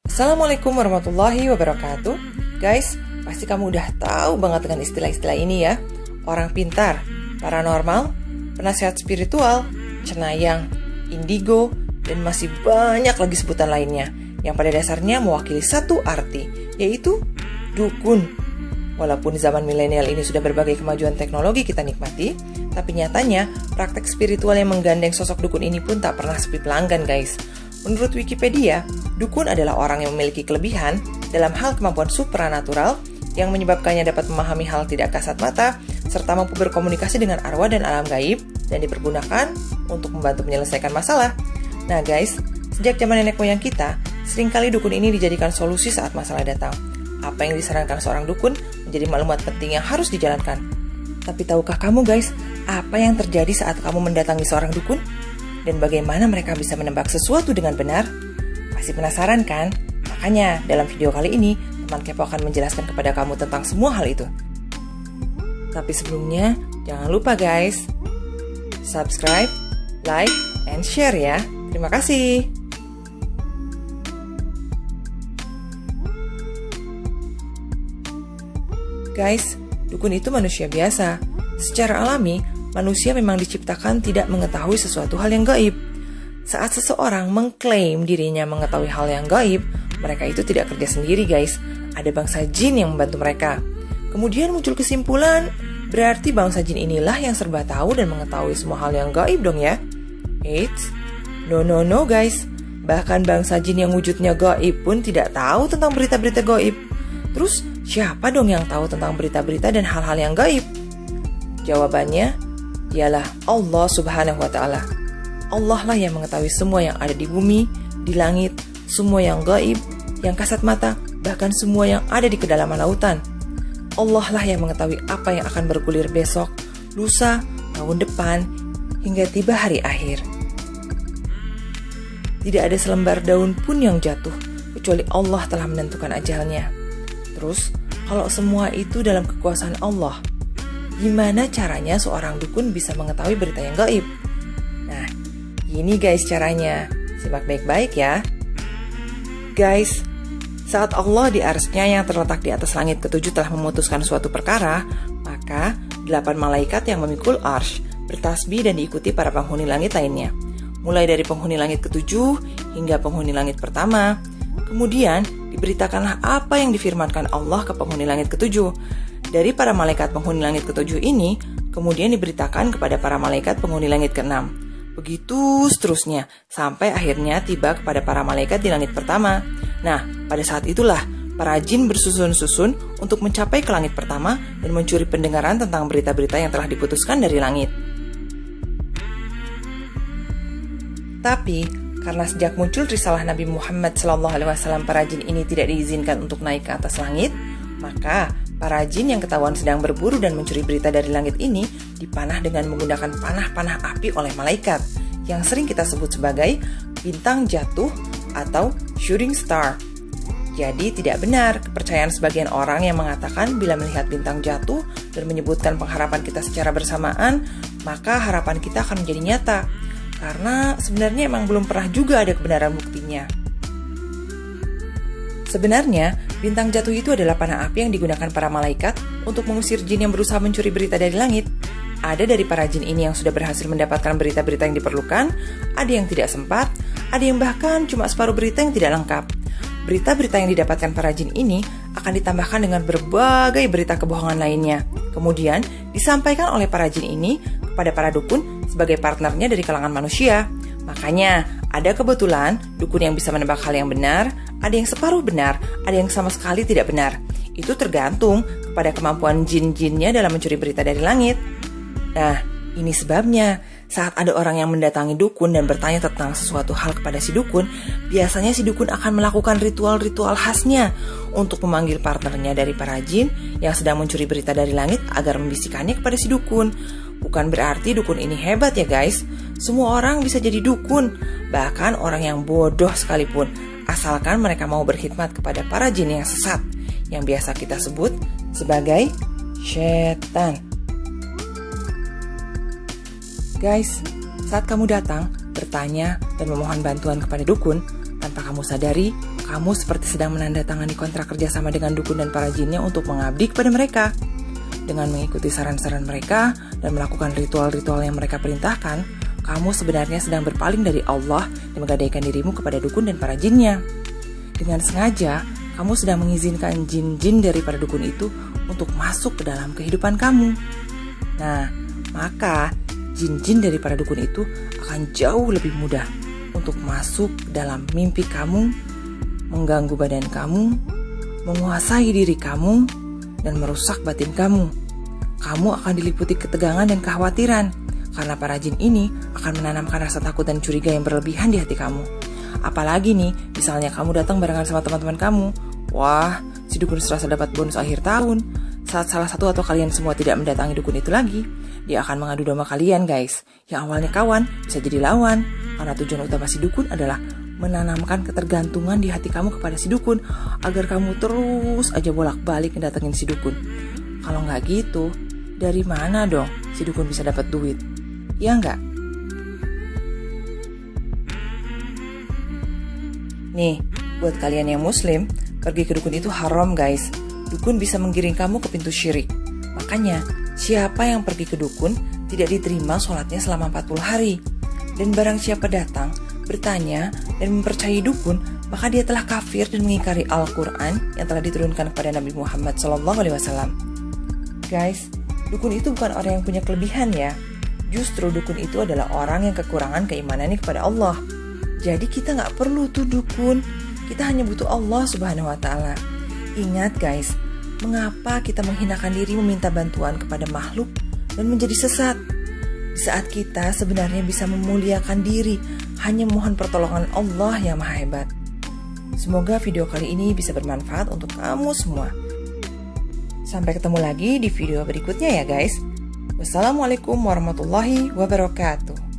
Assalamualaikum warahmatullahi wabarakatuh. Guys, pasti kamu udah tahu banget dengan istilah-istilah ini ya. Orang pintar, paranormal, penasehat spiritual, cenayang, indigo, dan masih banyak lagi sebutan lainnya yang pada dasarnya mewakili satu arti, yaitu dukun. Walaupun zaman milenial ini sudah berbagai kemajuan teknologi kita nikmati, tapi nyatanya praktek spiritual yang menggandeng sosok dukun ini pun tak pernah sepi pelanggan, guys. Menurut Wikipedia, dukun adalah orang yang memiliki kelebihan dalam hal kemampuan supranatural yang menyebabkannya dapat memahami hal tidak kasat mata, serta mampu berkomunikasi dengan arwah dan alam gaib, dan dipergunakan untuk membantu menyelesaikan masalah. Nah guys, sejak zaman nenek moyang kita, seringkali dukun ini dijadikan solusi saat masalah datang. Apa yang disarankan seorang dukun menjadi maklumat penting yang harus dijalankan. Tapi tahukah kamu guys, apa yang terjadi saat kamu mendatangi seorang dukun? Dan bagaimana mereka bisa menebak sesuatu dengan benar? Pasti penasaran kan? Makanya dalam video kali ini, teman Kepo akan menjelaskan kepada kamu tentang semua hal itu. Tapi sebelumnya, jangan lupa guys, subscribe, like, and share ya. Terima kasih. Guys, dukun itu manusia biasa. Secara alami, manusia memang diciptakan tidak mengetahui sesuatu hal yang gaib. Saat seseorang mengklaim dirinya mengetahui hal yang gaib, mereka itu tidak kerja sendiri guys. Ada bangsa jin yang membantu mereka. Kemudian muncul kesimpulan, berarti bangsa jin inilah yang serba tahu dan mengetahui semua hal yang gaib dong ya. Eits, no guys. Bahkan bangsa jin yang wujudnya gaib pun tidak tahu tentang berita-berita gaib. Terus siapa dong yang tahu tentang berita-berita dan hal-hal yang gaib? Jawabannya ialah Allah Subhanahu wa Ta'ala. Allah lah yang mengetahui semua yang ada di bumi, di langit, semua yang gaib, yang kasat mata, bahkan semua yang ada di kedalaman lautan. Allah lah yang mengetahui apa yang akan bergulir besok, lusa, tahun depan, hingga tiba hari akhir. Tidak ada selembar daun pun yang jatuh, kecuali Allah telah menentukan ajalnya. Terus, kalau semua itu dalam kekuasaan Allah, gimana caranya seorang dukun bisa mengetahui berita yang gaib? Nah, ini guys caranya. Simak baik-baik ya. Guys, saat Allah di arsy-Nya yang terletak di atas langit ketujuh telah memutuskan suatu perkara, maka 8 malaikat yang memikul arsy bertasbih dan diikuti para penghuni langit lainnya. Mulai dari penghuni langit ketujuh hingga penghuni langit pertama. Kemudian diberitakanlah apa yang difirmankan Allah ke penghuni langit ketujuh. Dari para malaikat penghuni langit ketujuh ini, kemudian diberitakan kepada para malaikat penghuni langit keenam. Begitu seterusnya, sampai akhirnya tiba kepada para malaikat di langit pertama. Nah, pada saat itulah, para jin bersusun-susun untuk mencapai ke langit pertama dan mencuri pendengaran tentang berita-berita yang telah diputuskan dari langit. Tapi, karena sejak muncul risalah Nabi Muhammad SAW, para jin ini tidak diizinkan untuk naik ke atas langit, maka para jin yang ketahuan sedang berburu dan mencuri berita dari langit ini dipanah dengan menggunakan panah-panah api oleh malaikat yang sering kita sebut sebagai bintang jatuh atau shooting star. Jadi tidak benar kepercayaan sebagian orang yang mengatakan bila melihat bintang jatuh dan menyebutkan pengharapan kita secara bersamaan, maka harapan kita akan menjadi nyata. Karena sebenarnya emang belum pernah juga ada kebenaran buktinya. Sebenarnya, bintang jatuh itu adalah panah api yang digunakan para malaikat untuk mengusir jin yang berusaha mencuri berita dari langit. Ada dari para jin ini yang sudah berhasil mendapatkan berita-berita yang diperlukan, ada yang tidak sempat, ada yang bahkan cuma separuh berita yang tidak lengkap. Berita-berita yang didapatkan para jin ini akan ditambahkan dengan berbagai berita kebohongan lainnya. Kemudian, disampaikan oleh para jin ini kepada para dukun sebagai partnernya dari kalangan manusia. Makanya, ada kebetulan dukun yang bisa menebak hal yang benar, ada yang separuh benar, ada yang sama sekali tidak benar. Itu tergantung kepada kemampuan jin-jinnya dalam mencuri berita dari langit. Nah, ini sebabnya saat ada orang yang mendatangi dukun dan bertanya tentang sesuatu hal kepada si dukun, biasanya si dukun akan melakukan ritual-ritual khasnya untuk memanggil partnernya dari para jin yang sedang mencuri berita dari langit agar membisikannya kepada si dukun. Bukan berarti dukun ini hebat ya guys. Semua orang bisa jadi dukun, bahkan orang yang bodoh sekalipun, asalkan mereka mau berkhidmat kepada para jin yang sesat, yang biasa kita sebut sebagai setan. Guys, saat kamu datang, bertanya, dan memohon bantuan kepada dukun, tanpa kamu sadari, kamu seperti sedang menandatangani kontrak kerjasama dengan dukun dan para jinnya untuk mengabdi kepada mereka. Dengan mengikuti saran-saran mereka dan melakukan ritual-ritual yang mereka perintahkan, kamu sebenarnya sedang berpaling dari Allah dan menggadaikan dirimu kepada dukun dan para jinnya. Dengan sengaja, kamu sedang mengizinkan jin-jin daripada dukun itu untuk masuk ke dalam kehidupan kamu. Nah, maka jin-jin daripada dukun itu akan jauh lebih mudah untuk masuk ke dalam mimpi kamu, mengganggu badan kamu, menguasai diri kamu, dan merusak batin kamu. Kamu akan diliputi ketegangan dan kekhawatiran, karena para jin ini akan menanamkan rasa takut dan curiga yang berlebihan di hati kamu. Apalagi nih, misalnya kamu datang barengan sama teman-teman kamu. Wah, si dukun serasa dapat bonus akhir tahun. Saat salah satu atau kalian semua tidak mendatangi dukun itu lagi, dia akan mengadu domba kalian, guys. Yang awalnya kawan bisa jadi lawan, karena tujuan utama si dukun adalah menanamkan ketergantungan di hati kamu kepada si dukun, agar kamu terus aja bolak-balik ngedatengin si dukun. Kalau nggak gitu, dari mana dong si dukun bisa dapat duit? Ya nggak? Nih, buat kalian yang muslim, pergi ke dukun itu haram, guys. Dukun bisa menggiring kamu ke pintu syirik. Makanya, siapa yang pergi ke dukun tidak diterima sholatnya selama 40 hari. Dan barang siapa datang, bertanya, dan mempercayai dukun, maka dia telah kafir dan mengingkari Al-Quran yang telah diturunkan kepada Nabi Muhammad SAW. Guys, dukun itu bukan orang yang punya kelebihan ya. Justru dukun itu adalah orang yang kekurangan keimanannya kepada Allah. Jadi kita nggak perlu tuh dukun. Kita hanya butuh Allah Subhanahu wa Ta'ala. Ingat guys, mengapa kita menghinakan diri meminta bantuan kepada makhluk dan menjadi sesat? Di saat kita sebenarnya bisa memuliakan diri, hanya mohon pertolongan Allah yang maha hebat. Semoga video kali ini bisa bermanfaat untuk kamu semua. Sampai ketemu lagi di video berikutnya ya guys. Wassalamualaikum warahmatullahi wabarakatuh.